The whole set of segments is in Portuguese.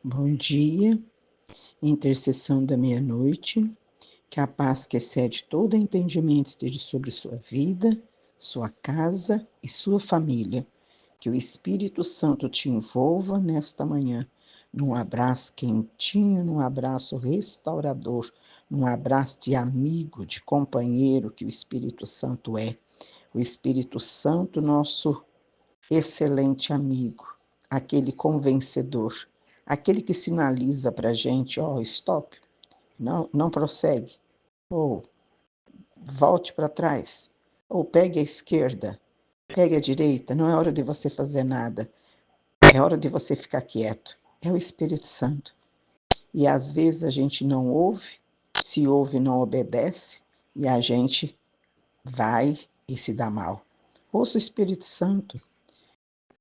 Bom dia, intercessão da meia-noite, que a paz que excede todo entendimento esteja sobre sua vida, sua casa e sua família. Que o Espírito Santo te envolva nesta manhã, num abraço quentinho, num abraço restaurador, num abraço de amigo, de companheiro que o Espírito Santo é. O Espírito Santo, nosso excelente amigo, aquele convencedor, aquele que sinaliza para a gente, stop, não prossegue, ou volte para trás, ou pegue a esquerda, pegue a direita, não é hora de você fazer nada, é hora de você ficar quieto. É o Espírito Santo. E às vezes a gente não ouve, se ouve não obedece, e a gente vai e se dá mal. Ouça o Espírito Santo.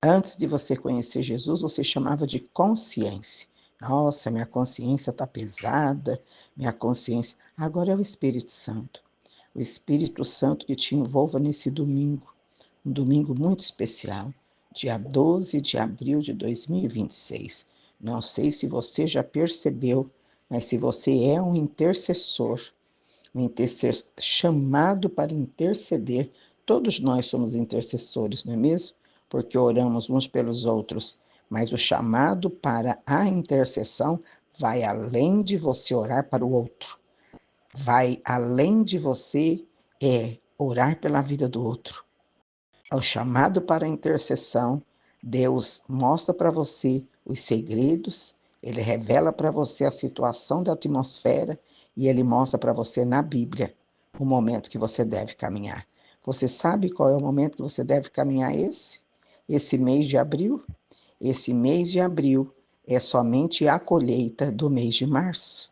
Antes de você conhecer Jesus, você chamava de consciência. Nossa, minha consciência está pesada, minha consciência. Agora é o Espírito Santo. O Espírito Santo que te envolva nesse domingo, um domingo muito especial, dia 12 de abril de 2026. Não sei se você já percebeu, mas se você é um intercessor chamado para interceder, todos nós somos intercessores, não é mesmo? Porque oramos uns pelos outros, mas o chamado para a intercessão vai além de você orar para o outro, vai além de você orar pela vida do outro. O chamado para a intercessão, Deus mostra para você os segredos, Ele revela para você a situação da atmosfera e Ele mostra para você na Bíblia o momento que você deve caminhar. Você sabe qual é o momento que você deve caminhar esse mês de abril? Esse mês de abril é somente a colheita do mês de março.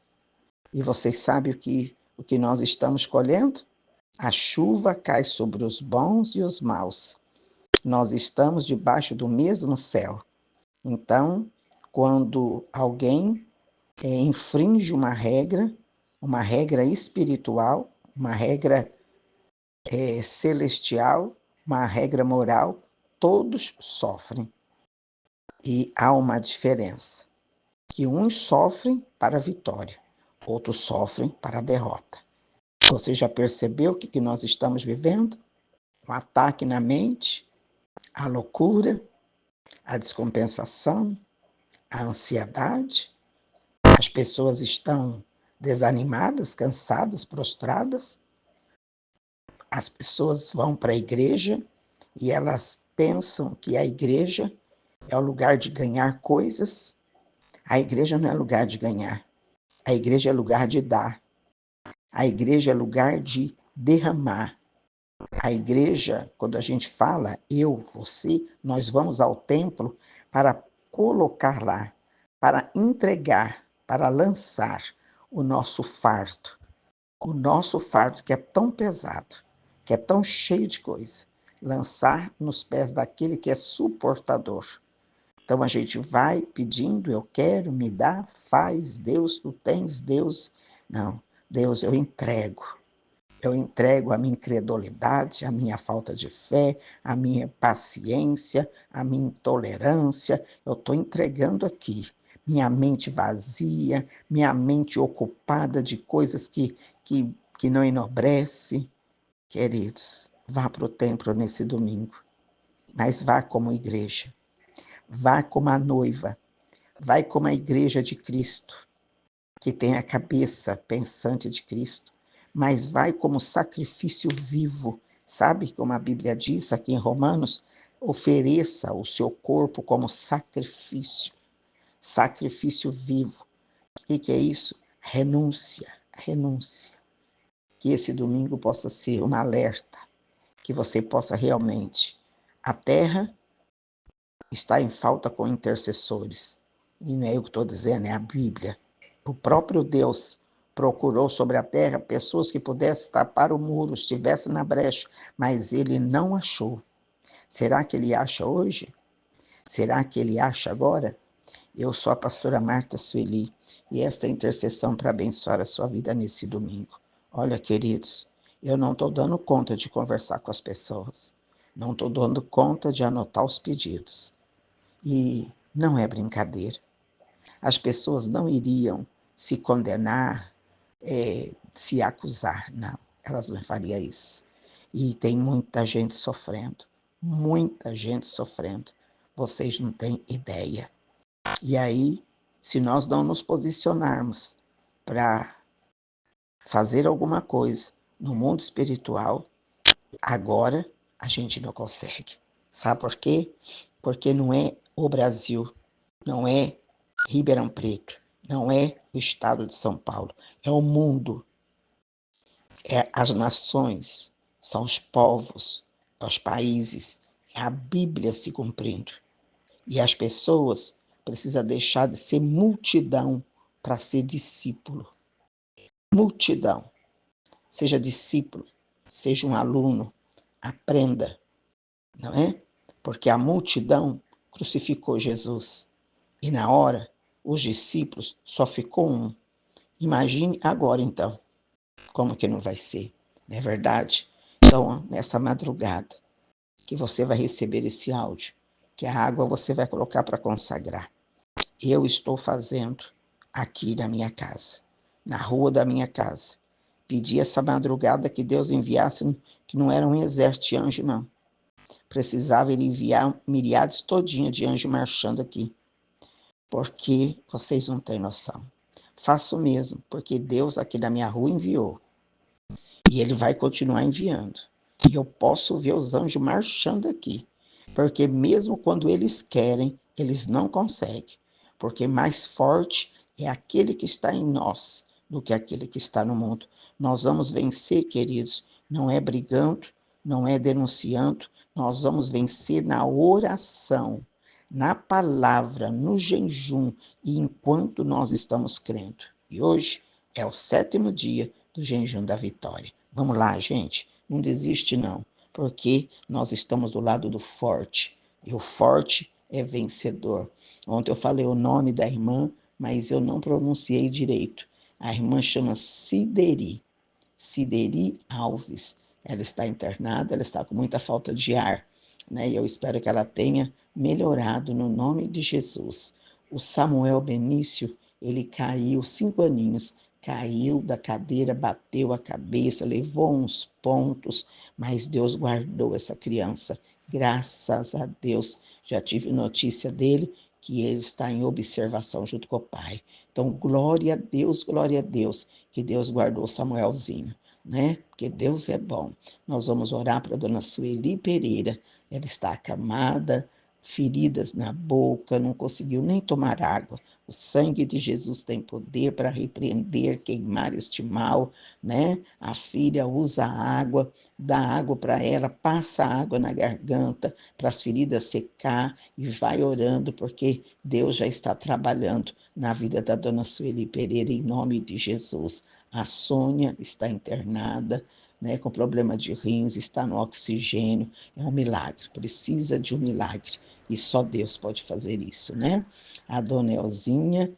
E vocês sabem o que nós estamos colhendo? A chuva cai sobre os bons e os maus. Nós estamos debaixo do mesmo céu. Então, quando alguém infringe uma regra espiritual, uma regra celestial, uma regra moral, todos sofrem. E há uma diferença, que uns sofrem para a vitória, outros sofrem para a derrota. Você já percebeu o que nós estamos vivendo? Um ataque na mente, a loucura, a descompensação, a ansiedade. As pessoas estão desanimadas, cansadas, prostradas. As pessoas vão para a igreja e elas pensam que a igreja é o lugar de ganhar coisas. A igreja não é lugar de ganhar. A igreja é lugar de dar. A igreja é lugar de derramar. A igreja, quando a gente fala eu, você, nós vamos ao templo para colocar lá, para entregar, para lançar o nosso fardo que é tão pesado, que é tão cheio de coisa, lançar nos pés daquele que é suportador. Então a gente vai pedindo, eu quero, me dá, faz, Deus, tu tens, Deus. Não, Deus, eu entrego. Eu entrego a minha incredulidade, a minha falta de fé, a minha paciência, a minha intolerância. Eu estou entregando aqui minha mente vazia, minha mente ocupada de coisas que não enobrece. Queridos, vá para o templo nesse domingo, mas vá como igreja, vá como a noiva, vai como a igreja de Cristo, que tem a cabeça pensante de Cristo, mas vai como sacrifício vivo. Sabe como a Bíblia diz aqui em Romanos? Ofereça o seu corpo como sacrifício, sacrifício vivo. O que é isso? Renúncia, renúncia. Que esse domingo possa ser um alerta, que você possa realmente. A terra está em falta com intercessores. E não é eu que estou dizendo, é a Bíblia. O próprio Deus procurou sobre a terra pessoas que pudessem tapar o muro, estivessem na brecha, mas ele não achou. Será que ele acha hoje? Será que ele acha agora? Eu sou a pastora Marta Sueli e esta é a intercessão para abençoar a sua vida nesse domingo. Olha, queridos, eu não estou dando conta de conversar com as pessoas, não estou dando conta de anotar os pedidos. E não é brincadeira. As pessoas não iriam se condenar, se acusar, não. Elas não fariam isso. E tem muita gente sofrendo. Muita gente sofrendo. Vocês não têm ideia. E aí, se nós não nos posicionarmos para fazer alguma coisa no mundo espiritual, agora a gente não consegue. Sabe por quê? Porque não é o Brasil, não é Ribeirão Preto, não é o estado de São Paulo, é o mundo, é as nações, são os povos, os países, é a Bíblia se cumprindo. E as pessoas precisam deixar de ser multidão para ser discípulo. Multidão. Seja discípulo, seja um aluno, aprenda, não é? Porque a multidão crucificou Jesus. E na hora, os discípulos só ficou um. Imagine agora, então, como que não vai ser, não é verdade? Então, nessa madrugada, que você vai receber esse áudio, que a água você vai colocar para consagrar. Eu estou fazendo aqui na minha casa, na rua da minha casa. Pedi essa madrugada que Deus enviasse, que não era um exército de anjo, não. Precisava ele enviar milhares todinha de anjos marchando aqui, porque vocês não têm noção. Faço mesmo, porque Deus aqui na minha rua enviou. E ele vai continuar enviando. E eu posso ver os anjos marchando aqui. Porque mesmo quando eles querem, eles não conseguem. Porque mais forte é aquele que está em nós do que aquele que está no mundo. Nós vamos vencer, queridos, não é brigando, não é denunciando, nós vamos vencer na oração, na palavra, no jejum e enquanto nós estamos crendo. E hoje é o 7º dia do jejum da vitória. Vamos lá, gente, não desiste não, porque nós estamos do lado do forte, e o forte é vencedor. Ontem eu falei o nome da irmã, mas eu não pronunciei direito. A irmã chama Cideri Alves. Ela está internada, ela está com muita falta de ar, né? E eu espero que ela tenha melhorado no nome de Jesus. O Samuel Benício, ele caiu, 5 aninhos, caiu da cadeira, bateu a cabeça, levou uns pontos, mas Deus guardou essa criança. Graças a Deus, já tive notícia dele que ele está em observação junto com o pai. Então, glória a Deus, que Deus guardou Samuelzinho, né? Porque Deus é bom. Nós vamos orar para a dona Sueli Pereira. Ela está acamada, feridas na boca, não conseguiu nem tomar água. O sangue de Jesus tem poder para repreender, queimar este mal, né? A filha usa água, dá água para ela, passa água na garganta para as feridas secar e vai orando, porque Deus já está trabalhando na vida da dona Sueli Pereira em nome de Jesus. A Sônia está internada, né, com problema de rins, está no oxigênio. É um milagre, precisa de um milagre. E só Deus pode fazer isso, né? A dona Elzinha,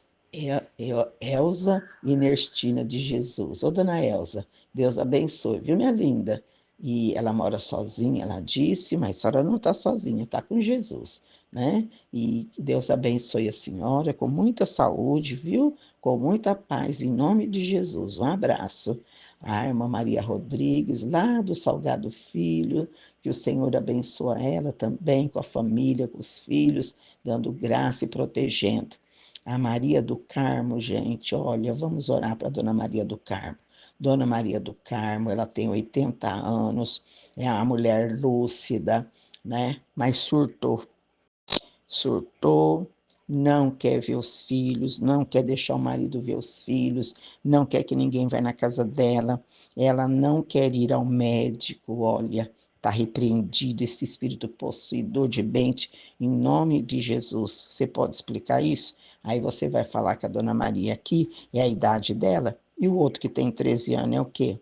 Elza Inestina de Jesus. Ô, dona Elza, Deus abençoe, viu, minha linda? E ela mora sozinha, ela disse, mas a senhora não está sozinha, está com Jesus, né? E que Deus abençoe a senhora com muita saúde, viu? Com muita paz, em nome de Jesus. Um abraço. A irmã Maria Rodrigues, lá do Salgado Filho, que o Senhor abençoe ela também, com a família, com os filhos, dando graça e protegendo. A Maria do Carmo, gente, olha, vamos orar para a Dona Maria do Carmo. Dona Maria do Carmo, ela tem 80 anos, é uma mulher lúcida, né? Mas surtou, não quer ver os filhos, não quer deixar o marido ver os filhos, não quer que ninguém vá na casa dela, ela não quer ir ao médico, olha, está repreendido esse espírito possuidor de mente, em nome de Jesus. Você pode explicar isso? Aí você vai falar que a dona Maria aqui é a idade dela, e o outro que tem 13 anos é o quê?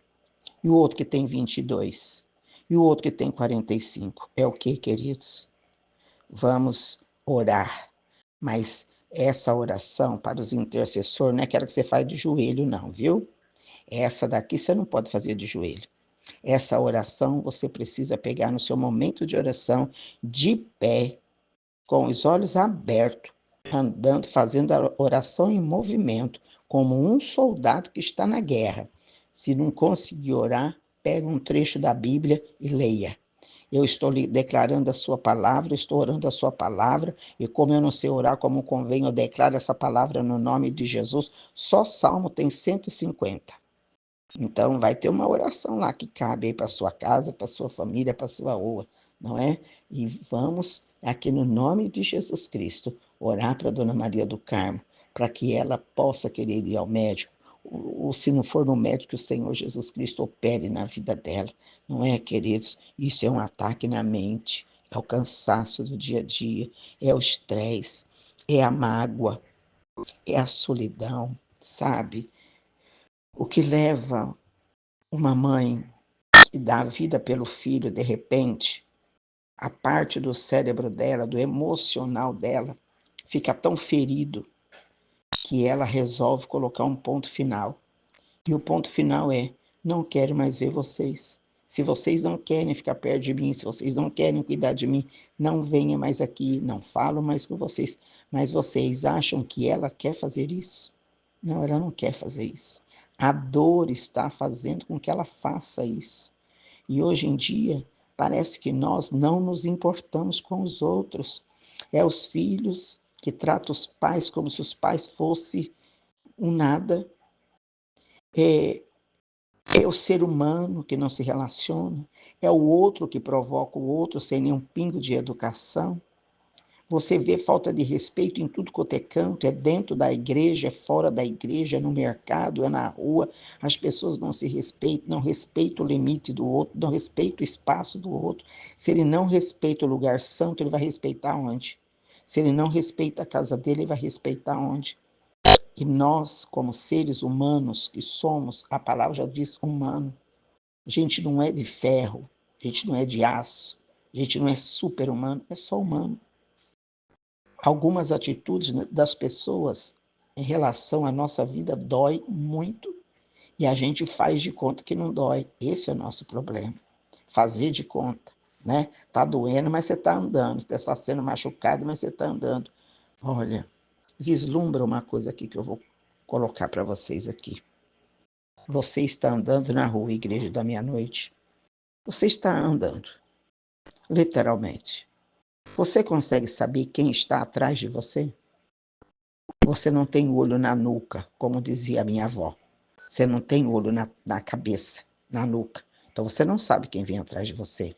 E o outro que tem 22? E o outro que tem 45? É o quê, queridos? Vamos orar, mas essa oração para os intercessores não é aquela que você faz de joelho, não, viu? Essa daqui você não pode fazer de joelho. Essa oração você precisa pegar no seu momento de oração, de pé, com os olhos abertos, andando, fazendo a oração em movimento, como um soldado que está na guerra. Se não conseguir orar, pega um trecho da Bíblia e leia. Eu estou declarando a sua palavra, estou orando a sua palavra, e como eu não sei orar como convém, eu declaro essa palavra no nome de Jesus. Só Salmo tem 150. Então, vai ter uma oração lá que cabe aí para sua casa, para sua família, para sua rua, não é? E vamos, aqui no nome de Jesus Cristo, orar para a Dona Maria do Carmo, para que ela possa querer ir ao médico, ou se não for no médico, que o Senhor Jesus Cristo opere na vida dela, não é, queridos? Isso é um ataque na mente, é o cansaço do dia a dia, é o estresse, é a mágoa, é a solidão, sabe? O que leva uma mãe que dá a vida pelo filho, de repente, a parte do cérebro dela, do emocional dela, fica tão ferido que ela resolve colocar um ponto final. E o ponto final é: não quero mais ver vocês. Se vocês não querem ficar perto de mim, se vocês não querem cuidar de mim, não venha mais aqui, não falo mais com vocês. Mas vocês acham que ela quer fazer isso? Não, ela não quer fazer isso. A dor está fazendo com que ela faça isso. E hoje em dia, parece que nós não nos importamos com os outros. É os filhos que tratam os pais como se os pais fossem um nada. É o ser humano que não se relaciona. É o outro que provoca o outro sem nenhum pingo de educação. Você vê falta de respeito em tudo quanto é canto, é dentro da igreja, é fora da igreja, é no mercado, é na rua. As pessoas não se respeitam, não respeitam o limite do outro, não respeitam o espaço do outro. Se ele não respeita o lugar santo, ele vai respeitar onde? Se ele não respeita a casa dele, ele vai respeitar onde? E nós, como seres humanos que somos, a palavra já diz humano, a gente não é de ferro, a gente não é de aço, a gente não é super-humano, é só humano. Algumas atitudes das pessoas em relação à nossa vida dói muito e a gente faz de conta que não dói. Esse é o nosso problema. Fazer de conta, né? Tá doendo, mas você tá andando. Você está sendo machucado, mas você tá andando. Olha, vislumbra uma coisa aqui que eu vou colocar para vocês aqui. Você está andando na rua, igreja da meia-noite. Você está andando, literalmente. Você consegue saber quem está atrás de você? Você não tem olho na nuca, como dizia a minha avó. Você não tem olho na cabeça, na nuca. Então você não sabe quem vem atrás de você.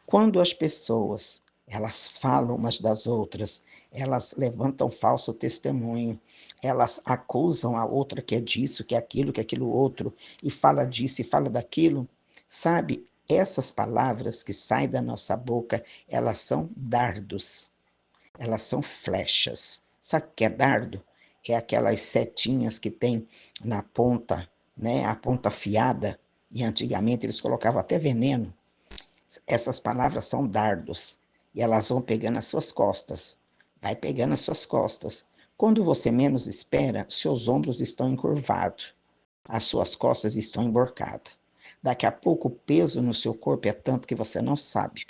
Quando as pessoas, elas falam umas das outras, elas levantam falso testemunho, elas acusam a outra que é disso, que é aquilo outro, e fala disso e fala daquilo, sabe? Essas palavras que saem da nossa boca, elas são dardos, elas são flechas. Sabe o que é dardo? É aquelas setinhas que tem na ponta, né? A ponta afiada, e antigamente eles colocavam até veneno. Essas palavras são dardos e elas vão pegando as suas costas. Vai pegando as suas costas. Quando você menos espera, seus ombros estão encurvados, as suas costas estão emborcadas. Daqui a pouco o peso no seu corpo é tanto que você não sabe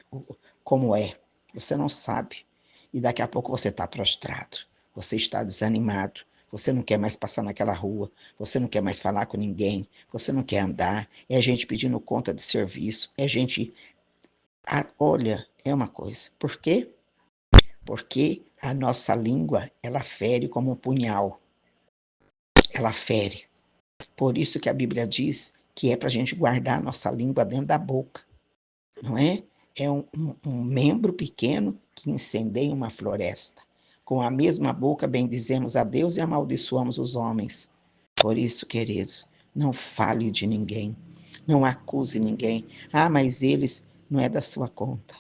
como é. Você não sabe. E daqui a pouco você está prostrado. Você está desanimado. Você não quer mais passar naquela rua. Você não quer mais falar com ninguém. Você não quer andar. É gente pedindo conta de serviço. É gente. Olha, é uma coisa. Por quê? Porque a nossa língua, ela fere como um punhal. Ela fere. Por isso que a Bíblia diz que é para a gente guardar a nossa língua dentro da boca, não é? É um membro pequeno que incendeia uma floresta. Com a mesma boca bendizemos a Deus e amaldiçoamos os homens. Por isso, queridos, não fale de ninguém, não acuse ninguém. Ah, mas eles não é da sua conta.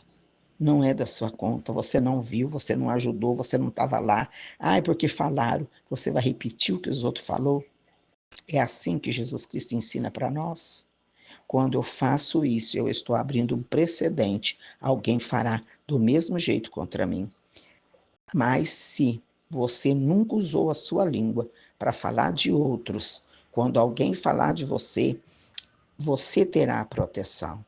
Não é da sua conta, você não viu, você não ajudou, você não estava lá. Ah, é porque falaram, você vai repetir o que os outros falou? É assim que Jesus Cristo ensina para nós. Quando eu faço isso, eu estou abrindo um precedente. Alguém fará do mesmo jeito contra mim. Mas se você nunca usou a sua língua para falar de outros, quando alguém falar de você, você terá a proteção.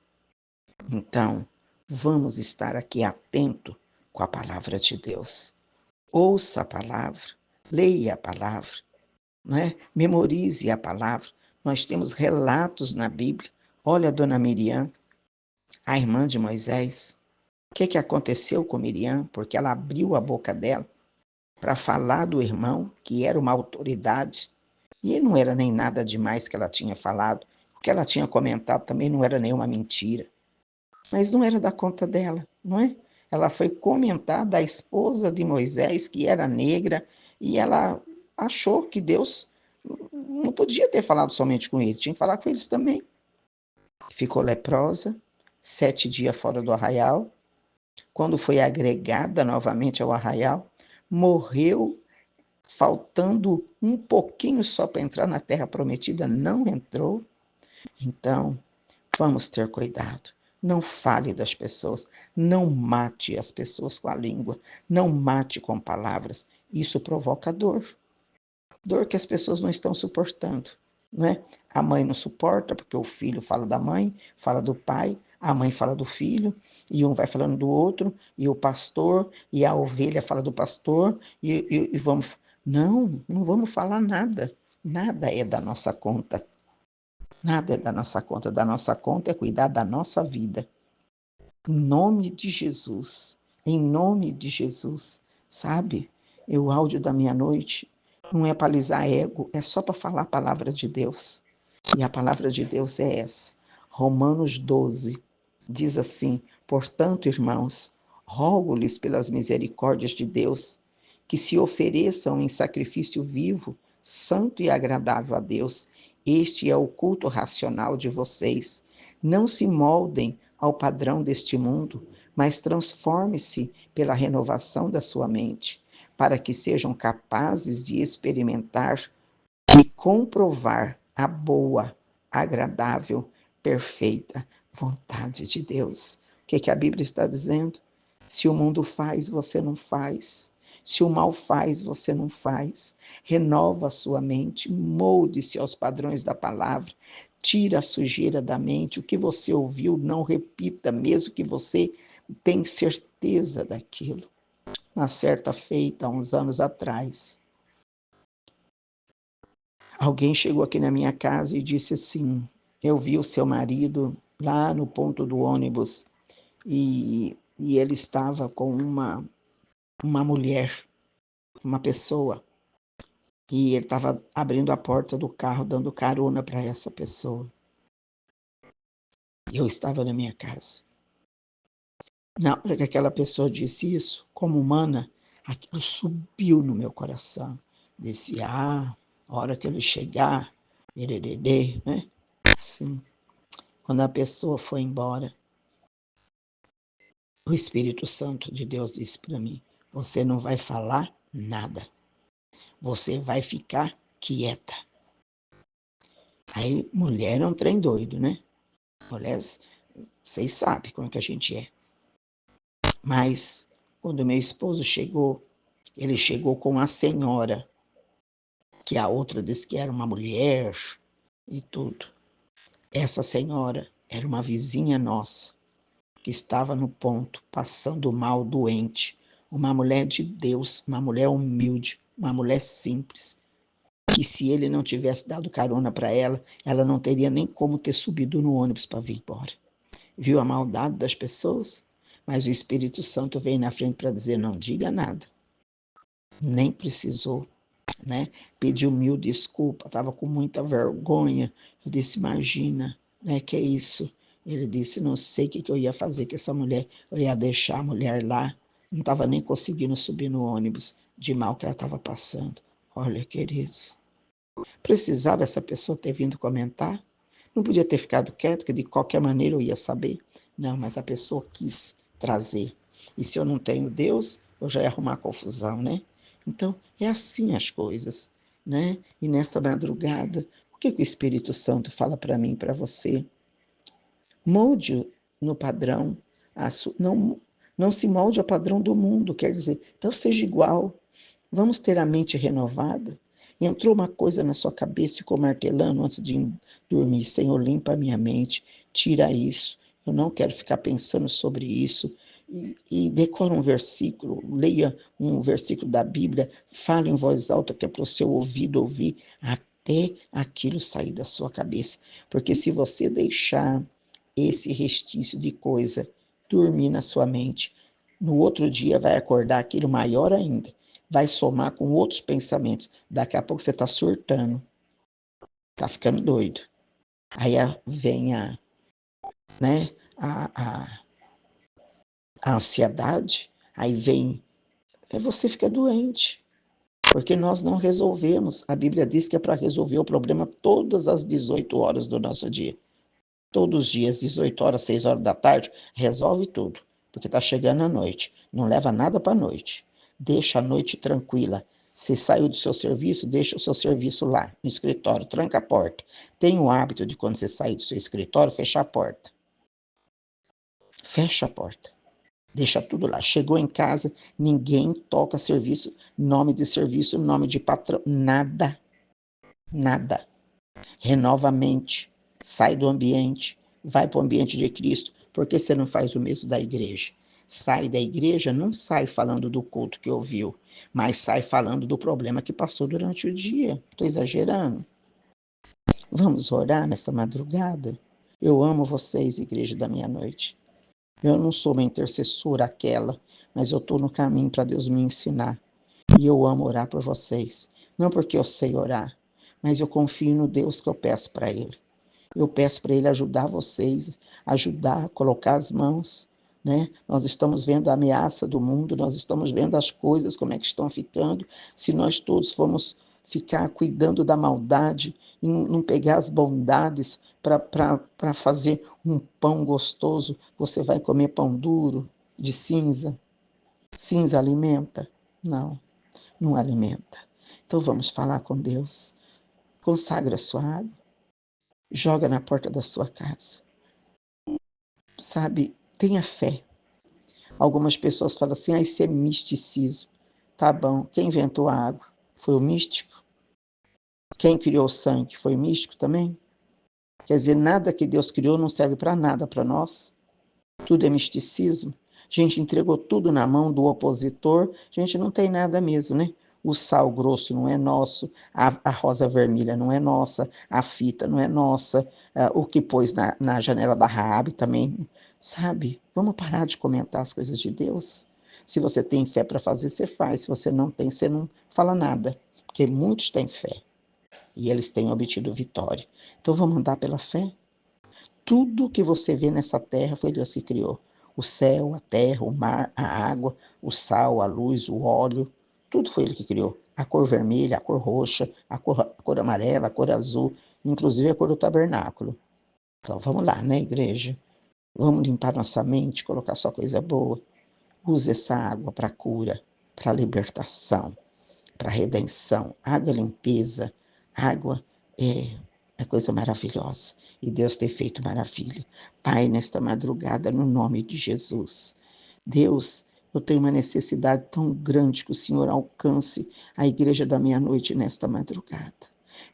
Então, vamos estar aqui atento com a palavra de Deus. ouça a palavra, leia a palavra, não é? Memorize a palavra. Nós temos relatos na Bíblia. Olha a dona Miriam, a irmã de Moisés. O que aconteceu com Miriam? Porque ela abriu a boca dela para falar do irmão, que era uma autoridade, e não era nem nada demais que ela tinha falado. O que ela tinha comentado também não era nenhuma mentira. Mas não era da conta dela, não é? Ela foi comentar da esposa de Moisés, que era negra, e ela achou que Deus não podia ter falado somente com ele, tinha que falar com eles também. Ficou leprosa, 7 dias fora do arraial. Quando foi agregada novamente ao arraial, morreu, faltando um pouquinho só para entrar na terra prometida, não entrou. Então, vamos ter cuidado. Não fale das pessoas, não mate as pessoas com a língua, não mate com palavras. Isso provoca dor. Dor que as pessoas não estão suportando, não é? A mãe não suporta porque o filho fala da mãe, fala do pai, a mãe fala do filho, e um vai falando do outro, e o pastor, e a ovelha fala do pastor, e vamos... Não vamos falar nada. Nada é da nossa conta. Nada é da nossa conta. Da nossa conta é cuidar da nossa vida. Em nome de Jesus. Em nome de Jesus. Sabe? E o áudio da meia-noite não é para alisar ego, é só para falar a palavra de Deus. E a palavra de Deus é essa. Romanos 12 diz assim: portanto, irmãos, rogo-lhes pelas misericórdias de Deus, que se ofereçam em sacrifício vivo, santo e agradável a Deus. Este é o culto racional de vocês. Não se moldem ao padrão deste mundo, mas transforme-se pela renovação da sua mente, para que sejam capazes de experimentar e comprovar a boa, agradável, perfeita vontade de Deus. O que a Bíblia está dizendo? Se o mundo faz, você não faz. Se o mal faz, você não faz. Renova a sua mente, molde-se aos padrões da palavra, tira a sujeira da mente. O que você ouviu, não repita, mesmo que você tenha certeza daquilo. Uma certa feita, há uns anos atrás, alguém chegou aqui na minha casa e disse assim: eu vi o seu marido lá no ponto do ônibus e ele estava com uma mulher, uma pessoa, e ele estava abrindo a porta do carro, dando carona para essa pessoa. E eu estava na minha casa. Na hora que aquela pessoa disse isso, como humana, aquilo subiu no meu coração. Disse: a hora que ele chegar, ererê, né? Assim. Quando a pessoa foi embora, o Espírito Santo de Deus disse para mim: você não vai falar nada. Você vai ficar quieta. Aí, mulher é um trem doido, né? Mulher, vocês sabem como é que a gente é. Mas, quando meu esposo chegou, ele chegou com a senhora, que a outra disse que era uma mulher e tudo. Essa senhora era uma vizinha nossa, que estava no ponto, passando mal, doente. Uma mulher de Deus, uma mulher humilde, uma mulher simples, que se ele não tivesse dado carona para ela, ela não teria nem como ter subido no ônibus para vir embora. Viu a maldade das pessoas? Mas o Espírito Santo veio na frente para dizer: não diga nada. Nem precisou, né? Pediu mil desculpas, estava com muita vergonha. Eu disse: imagina, né? Que é isso? Ele disse: não sei o que eu ia fazer com essa mulher. Eu ia deixar a mulher lá. Não estava nem conseguindo subir no ônibus, de mal que ela estava passando. Olha, queridos, precisava essa pessoa ter vindo comentar? Não podia ter ficado quieto, que de qualquer maneira eu ia saber. Não, mas a pessoa quis trazer. E se eu não tenho Deus, eu já ia arrumar confusão, né? Então, é assim as coisas, né? E nesta madrugada, o que o Espírito Santo fala para mim e para você? Molde no padrão, não se molde ao padrão do mundo, quer dizer, não seja igual. Vamos ter a mente renovada? Entrou uma coisa na sua cabeça e ficou martelando antes de dormir: Senhor, limpa a minha mente, tira isso. Eu não quero ficar pensando sobre isso. e decora um versículo, leia um versículo da Bíblia, fale em voz alta que é para o seu ouvido ouvir até aquilo sair da sua cabeça. Porque se você deixar esse restício de coisa dormir na sua mente, no outro dia vai acordar aquilo maior ainda, vai somar com outros pensamentos. Daqui a pouco você está surtando, está ficando doido. Aí vem né, a, a ansiedade, aí vem, você fica doente, porque nós não resolvemos. A Bíblia diz que é para resolver o problema todas as 18 horas do nosso dia. Todos os dias, 18 horas, 6 horas da tarde, resolve tudo, porque está chegando a noite. Não leva nada para a noite. Deixa a noite tranquila. Se saiu do seu serviço, deixa o seu serviço lá, no escritório, tranca a porta. Tenha o hábito de, quando você sair do seu escritório, fechar a porta. Fecha a porta. Deixa tudo lá. Chegou em casa, ninguém toca serviço, nome de serviço, nome de patrão, nada. Nada. Renova a mente, sai do ambiente, vai para o ambiente de Cristo. Por que você não faz o mesmo da igreja? Sai da igreja, não sai falando do culto que ouviu, mas sai falando do problema que passou durante o dia. Estou exagerando? Vamos orar nessa madrugada? Eu amo vocês, igreja da meia-noite. Eu não sou uma intercessora aquela, mas eu estou no caminho para Deus me ensinar. E eu amo orar por vocês. Não porque eu sei orar, mas eu confio no Deus que eu peço para Ele. Eu peço para Ele ajudar vocês, ajudar a colocar as mãos, né? Nós estamos vendo a ameaça do mundo, nós estamos vendo as coisas, como é que estão ficando. Se nós todos formos ficar cuidando da maldade, não pegar as bondades para fazer um pão gostoso, você vai comer pão duro, de cinza. Cinza alimenta? Não, não alimenta. Então vamos falar com Deus. Consagra a sua água, joga na porta da sua casa. Sabe, tenha fé. Algumas pessoas falam assim, isso é misticismo. Tá bom, quem inventou a água? Foi o místico? Quem criou o sangue? Foi o místico também? Quer dizer, nada que Deus criou não serve para nada para nós. Tudo é misticismo. A gente entregou tudo na mão do opositor, a gente não tem nada mesmo, né? O sal grosso não é nosso, a rosa vermelha não é nossa, a fita não é nossa, o que pôs na janela da Raabe também, sabe? Vamos parar de comentar as coisas de Deus. Se você tem fé para fazer, você faz. Se você não tem, você não fala nada. Porque muitos têm fé e eles têm obtido vitória. Então vamos andar pela fé? Tudo que você vê nessa terra foi Deus que criou. O céu, a terra, o mar, a água, o sal, a luz, o óleo, tudo foi Ele que criou. A cor vermelha, a cor roxa, a cor amarela, a cor azul, inclusive a cor do tabernáculo. Então vamos lá, né, igreja? Vamos limpar nossa mente, colocar só coisa boa. Use essa água para cura, para libertação, para redenção. Água é limpeza, água é coisa maravilhosa. E Deus tem feito maravilha. Pai, nesta madrugada, no nome de Jesus. Deus, eu tenho uma necessidade tão grande que o Senhor alcance a igreja da meia-noite nesta madrugada.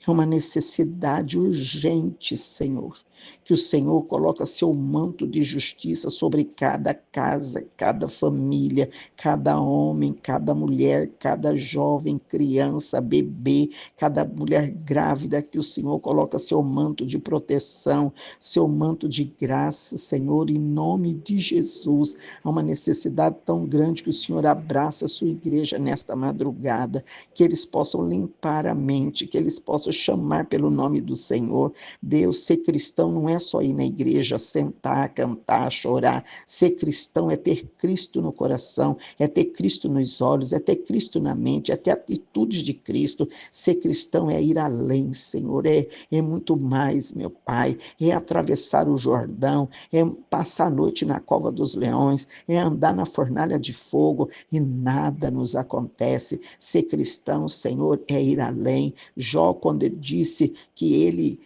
É uma necessidade urgente, Senhor, que o Senhor coloque seu manto de justiça sobre cada casa, cada família, cada homem, cada mulher, cada jovem, criança, bebê, cada mulher grávida, que o Senhor coloque seu manto de proteção, seu manto de graça, Senhor, em nome de Jesus. Há uma necessidade tão grande que o Senhor abraça a sua igreja nesta madrugada, que eles possam limpar a mente, que eles possam chamar pelo nome do Senhor. Deus, ser cristão não é só ir na igreja, sentar, cantar, chorar. Ser cristão é ter Cristo no coração, é ter Cristo nos olhos, é ter Cristo na mente, é ter atitudes de Cristo. Ser cristão é ir além, Senhor, é muito mais, meu Pai, é atravessar o Jordão, é passar a noite na cova dos leões, é andar na fornalha de fogo e nada nos acontece. Ser cristão, Senhor, é ir além. Jó, quando ele disse que ele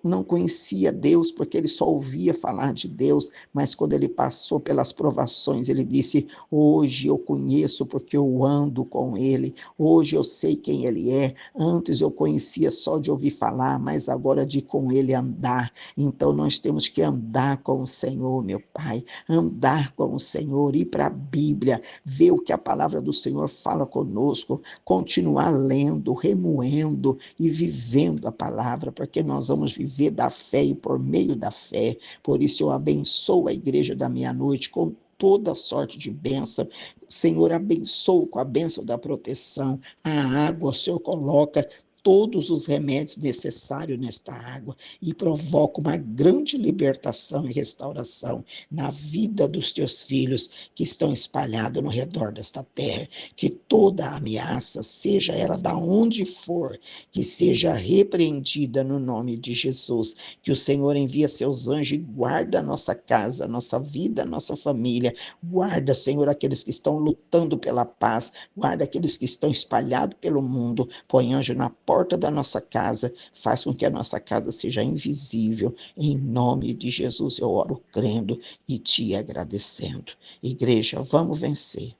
não conhecia Deus, porque ele só ouvia falar de Deus, mas quando ele passou pelas provações, ele disse: hoje eu conheço porque eu ando com ele, hoje eu sei quem ele é, antes eu conhecia só de ouvir falar, mas agora de com ele andar. Então nós temos que andar com o Senhor, meu Pai, andar com o Senhor, ir para a Bíblia, ver o que a palavra do Senhor fala conosco, continuar lendo, remoendo e vivendo a palavra, porque nós vamos viver da fé e por meio da fé. Por isso eu abençoo a igreja da meia-noite com toda sorte de bênção. Senhor, abençoa com a bênção da proteção. A água, o Senhor coloca todos os remédios necessários nesta água e provoca uma grande libertação e restauração na vida dos teus filhos que estão espalhados no redor desta terra. Que toda ameaça, seja ela da onde for, que seja repreendida no nome de Jesus. Que o Senhor envie seus anjos e guarda a nossa casa, a nossa vida, a nossa família. Guarda, Senhor, aqueles que estão lutando pela paz. Guarda aqueles que estão espalhados pelo mundo. Põe anjo na porta da nossa casa. Faz com que a nossa casa seja invisível. Em nome de Jesus eu oro crendo e te agradecendo. Igreja, vamos vencer.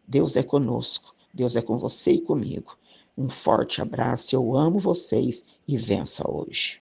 Deus é conosco. Deus é com você e comigo. Um forte abraço. Eu amo vocês e vença hoje.